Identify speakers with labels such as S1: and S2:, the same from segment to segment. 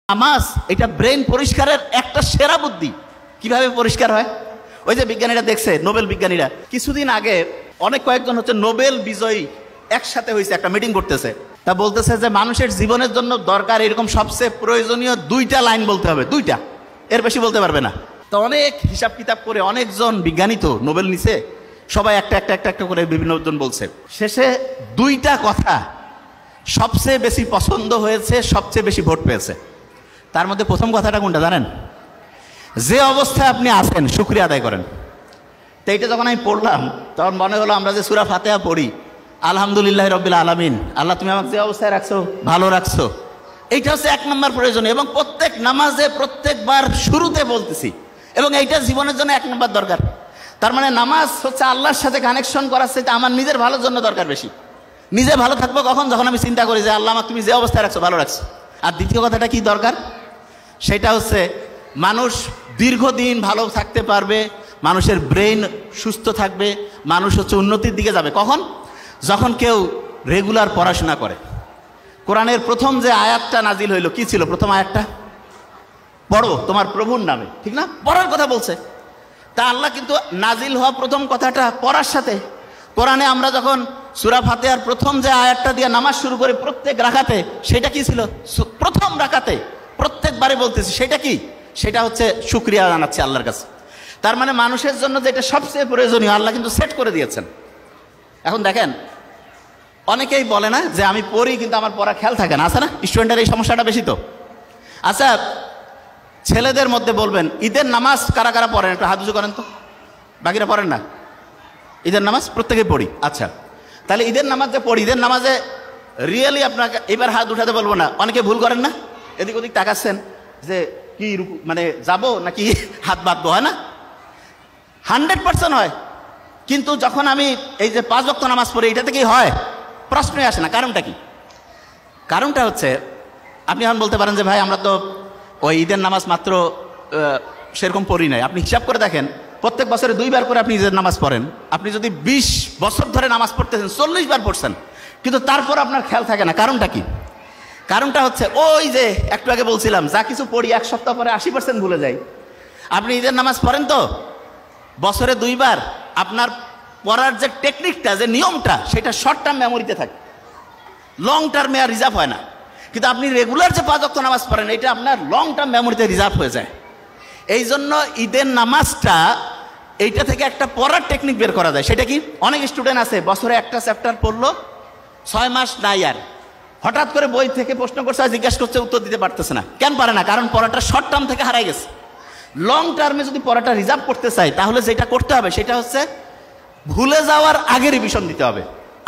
S1: নামাজ এটা ব্রেন পরিষ্কারের একটা সেরা বুদ্ধি। কিভাবে পরিষ্কার হয়? ওই যে বিজ্ঞানীরা দেখছে, নোবেল বিজ্ঞানীরা কিছুদিন আগে কয়েকজন হচ্ছে নোবেল বিজয়ী একসাথে হয়েছে, একটা মিটিং করতেছে। তা বলতেছে যে মানুষের জীবনের জন্য দরকার এরকম সবচেয়ে প্রয়োজনীয় 2টা লাইন বলতে হবে, 2টা, এর বেশি বলতে পারবে না। তো অনেক হিসাব কিতাব করে অনেকজন বিজ্ঞানী তো নোবেল নিছে, সবাই একটা করে বিভিন্ন জন বলছে। শেষে 2টা কথা সবচেয়ে বেশি পছন্দ হয়েছে, সবচেয়ে বেশি ভোট পেয়েছে। তার মধ্যে প্রথম কথাটা কোনটা জানেন? যে অবস্থায় আপনি আছেন শুকরিয়া আদায় করেন। তো এইটা যখন আমি পড়লাম তখন মনে হলো আমরা যে সূরা ফাতিহা পড়ি, আলহামদুলিল্লাহ রাব্বিল আলামিন, আল্লাহ তুমি আমাকে যে অবস্থায় রাখছো ভালো রাখছো, এইটা হচ্ছে 1 নম্বর প্রয়োজনীয় এবং প্রত্যেক নামাজে প্রত্যেকবার শুরুতে বলতেছি, এবং এইটা জীবনের জন্য 1 নম্বর দরকার। তার মানে নামাজ হচ্ছে আল্লাহর সাথে কানেকশন করার সাথে আমার নিজের ভালোর জন্য দরকার বেশি। নিজে ভালো থাকবো কখন? যখন আমি চিন্তা করি যে আল্লাহ আমাকে তুমি যে অবস্থায় রাখছো ভালো রাখছো। আর দ্বিতীয় কথাটা কি দরকার? সেটা হচ্ছে মানুষ দীর্ঘদিন ভালো থাকতে পারবে, মানুষের ব্রেন সুস্থ থাকবে, মানুষ হচ্ছে উন্নতির দিকে যাবে কখন? যখন কেউ রেগুলার পড়াশোনা করে। কোরআনের প্রথম যে আয়াতটা নাজিল হইল কি ছিল? প্রথম আয়াতটা পড়ো তোমার প্রভুর নামে, ঠিক না? পড়ার কথা বলছে। তা আল্লাহ কিন্তু নাজিল হওয়া প্রথম কথাটা পড়ার সাথে, কোরআনে আমরা যখন সূরা ফাতিহার প্রথম যে আয়াতটা দিয়ে নামাজ শুরু করি প্রত্যেক রাকাতে, সেটা কি ছিল? প্রথম রাকাতে প্রত্যেকবারে বলতেছি, সেটা কি? সেটা হচ্ছে শুকরিয়া জানাচ্ছি আল্লাহর কাছে। তার মানে মানুষের জন্য যেটা সবচেয়ে প্রয়োজনীয় আল্লাহ কিন্তু সেট করে দিয়েছেন। এখন দেখেন, অনেকেই বলে না যে আমি পড়ি কিন্তু আমার পড়া খেয়াল থাকে না, আছে না? স্টুডেন্টের এই সমস্যাটা বেশি তো। আচ্ছা, ছেলেদের মধ্যে বলবেন ঈদের নামাজ কারা কারা পড়েন? একটু হাত উঁচু করেন তো। বাকিরা পড়েন না? ঈদের নামাজ প্রত্যেকেই পড়ি। আচ্ছা, তাহলে ঈদের নামাজ যে পড়ি, ঈদের নামাজে রিয়েলি আপনাকে এবার হাত উঠাতে বলবো না, অনেকে ভুল করেন না? এদিক ওদিক তাকাচ্ছেন যে কি মানে যাবো নাকি হাত বাঁধবো, হয় না? 100% হয়। কিন্তু যখন আমি এই যে 5 ওয়াক্ত নামাজ পড়ি, এটা থেকেই হয়? প্রশ্নই আসে না। কারণটা কি? কারণটা হচ্ছে, আপনি এখন বলতে পারেন যে ভাই আমরা তো ওই ঈদের নামাজ মাত্র সেরকম পড়ি নাই। আপনি হিসাব করে দেখেন, প্রত্যেক বছরে 2 বার করে আপনি ঈদের নামাজ পড়েন। আপনি যদি 20 বছর ধরে নামাজ পড়তেছেন, 40 বার পড়ছেন, কিন্তু তারপর আপনার খেয়াল থাকে না। কারণটা কি? কারণটা হচ্ছে ওই যে একটু আগে বলছিলাম, যা কিছু পড়ি 1 সপ্তাহ পরে 80% ভুলে যাই। আপনি ঈদের নামাজ পড়েন তো বছরে 2 বার, আপনার পড়ার যে টেকনিকটা, যে নিয়মটা, সেটা শর্ট টার্ম মেমোরিতে থাকে, লং টার্মে আর রিজার্ভ হয় না। কিন্তু আপনি রেগুলার যে 5 ওয়াক্ত নামাজ পড়েন, এটা আপনার লং টার্ম মেমোরিতে রিজার্ভ হয়ে যায়। এই জন্য ঈদের নামাজটা এইটা থেকে একটা পড়ার টেকনিক বের করা যায়। সেটা কি? অনেক স্টুডেন্ট আছে বছরে একটা চ্যাপ্টার পড়লো, 6 মাস নাই, আর হঠাৎ করে বই থেকে প্রশ্ন করছে, জিজ্ঞাসা করছে, উত্তর দিতে পারতেছে না। কেন পারে না? কারণ পড়াটা শর্ট টার্ম থেকে হারাই গেছে। লং টার্মে যদি পড়াটা রিজার্ভ করতে চাই, তাহলে যেটা করতে হবে সেটা হচ্ছে ভুলে যাওয়ার আগে রিভিশন দিতে হবে।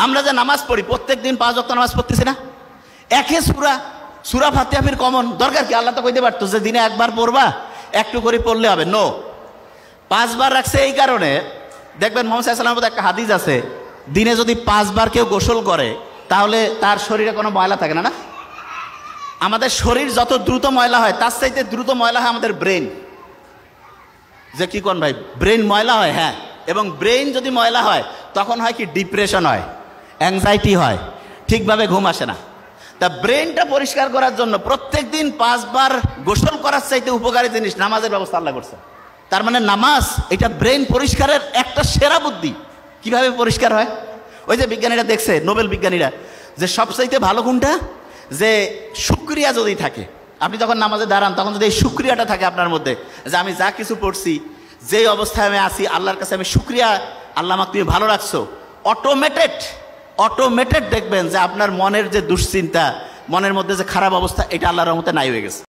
S1: আমরা যে নামাজ পড়ি প্রত্যেক দিন 5 ওয়াক্ত নামাজ পড়তেছি না, একে সূরা ফাতিহা ফির কমন দরকার কি? আল্লাহ তো কইতে পারতো যে দিনে 1 বার পড়বা, একটু করে পড়লে হবে। নো, 5 বার রাখছে এই কারণে। দেখবেন মুহাম্মদ সাল্লাল্লাহু আলাইহি ওয়াসাল্লামের একটা হাদিস আছে, দিনে যদি 5 বার কেউ গোসল করে তাহলে তার শরীরে কোনো ময়লা থাকে না। না, আমাদের শরীর যত দ্রুত ময়লা হয় তার চাইতে দ্রুত ময়লা হয় আমাদের ব্রেন। যে কি কোন ভাই, ব্রেন ময়লা হয়? হ্যাঁ। এবং ব্রেন যদি ময়লা হয় তখন হয় কি? ডিপ্রেশন হয়, অ্যাংজাইটি হয়, ঠিকভাবে ঘুম আসে না। তা ব্রেনটা পরিষ্কার করার জন্য প্রত্যেক দিন 5 বার গোসল করার চাইতে উপকারী জিনিস নামাজের ব্যবস্থা আল্লাহ করছে। তার মানে নামাজ এটা ব্রেন পরিষ্কারের একটা সেরা বুদ্ধি। কিভাবে পরিষ্কার হয়? ওই যে বিজ্ঞানীরা দেখছে, নোবেল বিজ্ঞানীরা, যে সবচাইতে ভালো কোনটা? যে শুকরিয়া যদি থাকে, আপনি যখন নামাজে দাঁড়ান তখন যদি এই শুকরিয়াটা থাকে আপনার মধ্যে, যে আমি যা কিছু পড়ছি, যেই অবস্থায় আমি আছি, আল্লাহর কাছে আমি শুকরিয়া, আল্লাহ আমাকে তুমি ভালো রাখছো, অটোমেটেড দেখবেন যে আপনার মনের যে দুশ্চিন্তা, মনের মধ্যে যে খারাপ অবস্থা, এটা আল্লাহর রহমতে নাই হয়ে গেছে।